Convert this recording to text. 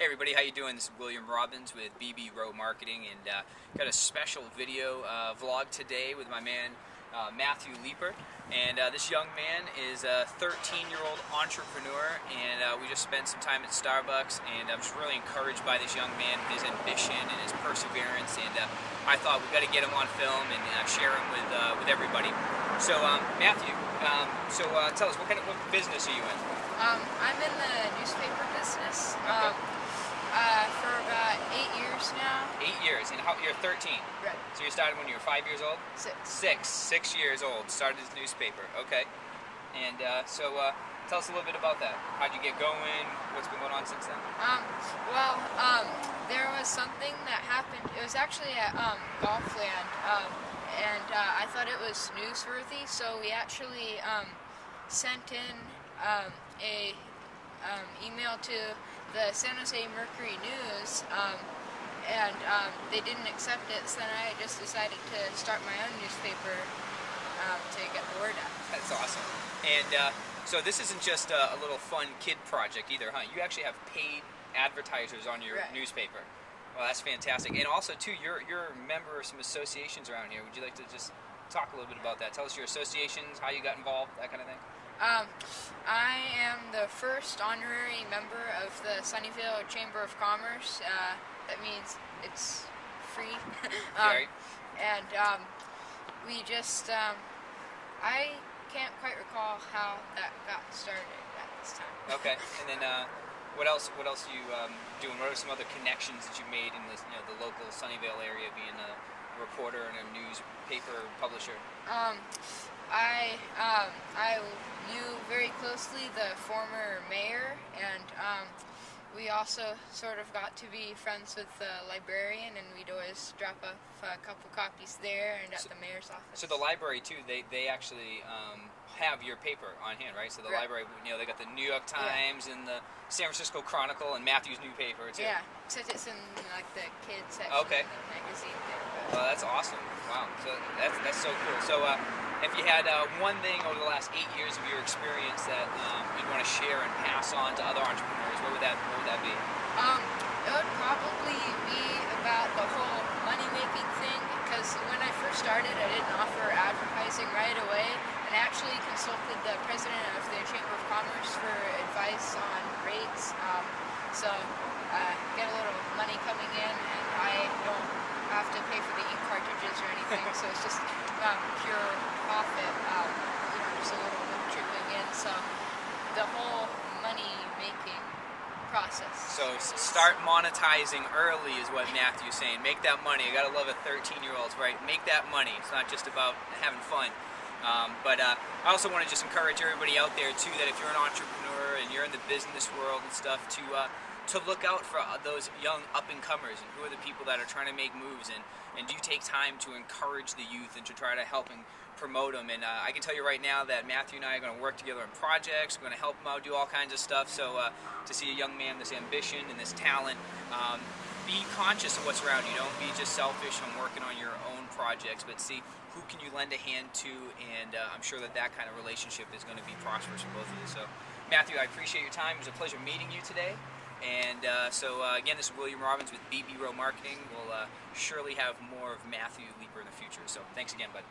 Hey everybody, how you doing? This is William Robbins with BB Row Marketing, and got a special video vlog today with my man Matthew Leeper. And this young man is a 13-year-old entrepreneur, and we just spent some time at Starbucks, and I'm just really encouraged by this young man, his ambition and his perseverance, and I thought we've got to get him on film and share him with everybody. So Matthew, tell us, what business are you in? I'm in the newspaper business. Okay. For about 8 years now. 8 years, and you're 13. Right. So you started when you were 5 years old? 6. 6 years old. Started his newspaper. Okay. And tell us a little bit about that. How'd you get going? What's been going on since then? There was something that happened. It was actually at Golfland, and I thought it was newsworthy. So we actually sent in a email to the San Jose Mercury News, and they didn't accept it, so then I just decided to start my own newspaper to get the word out. That's awesome. And so this isn't just a little fun kid project either, huh? You actually have paid advertisers on your newspaper. Well, that's fantastic. And also, too, you're a member of some associations around here. Would you like to just talk a little bit about that? Tell us your associations, how you got involved, that kind of thing. I am the first honorary member of the Sunnyvale Chamber of Commerce. That means it's free. Right. And we just, I can't quite recall how that got started at this time. Okay. And then what else are you doing? What are some other connections that you've made in this, the local Sunnyvale area, being a reporter and a newspaper publisher? I knew very closely the former mayor, and we also sort of got to be friends with the librarian, and we'd always drop off a couple copies there and at the mayor's office. So the library too, they actually have your paper on hand, right? So the library, they got the New York Times and the San Francisco Chronicle and Matthew's new paper too. Yeah, except it's in like the kids section of the magazine there. Well, that's awesome. Wow, so that's so cool. So if you had one thing over the last 8 years of your experience that you'd want to share and pass on to other entrepreneurs, what would that be? It would probably be about the whole money-making thing, because when I first started, I didn't offer advertising right away, and I actually consulted the president of the Chamber of Commerce for advice on rates, so get a little money coming in, and I don't have to pay for the ink cartridges or anything, so it's just pure profit, just a little bit trickling in, so the whole money-making process. So start monetizing early is what Matthew's saying. Make that money. You gotta love a 13-year-old, right? Make that money. It's not just about having fun. But I also want to just encourage everybody out there too, that if you're an entrepreneur and you're in the business world and stuff, to look out for those young up-and-comers, and who are the people that are trying to make moves, and do you take time to encourage the youth and to try to help and promote them. And I can tell you right now that Matthew and I are going to work together on projects. We're going to help him out, do all kinds of stuff. So to see a young man, this ambition and this talent, be conscious of what's around you. Don't be just selfish on working on your own projects, but see who can you lend a hand to, and I'm sure that kind of relationship is going to be prosperous for both of you. So Matthew, I appreciate your time. It was a pleasure meeting you today. And again, this is William Robbins with BB Row Marketing. We'll surely have more of Matthew Leeper in the future. So thanks again, bud.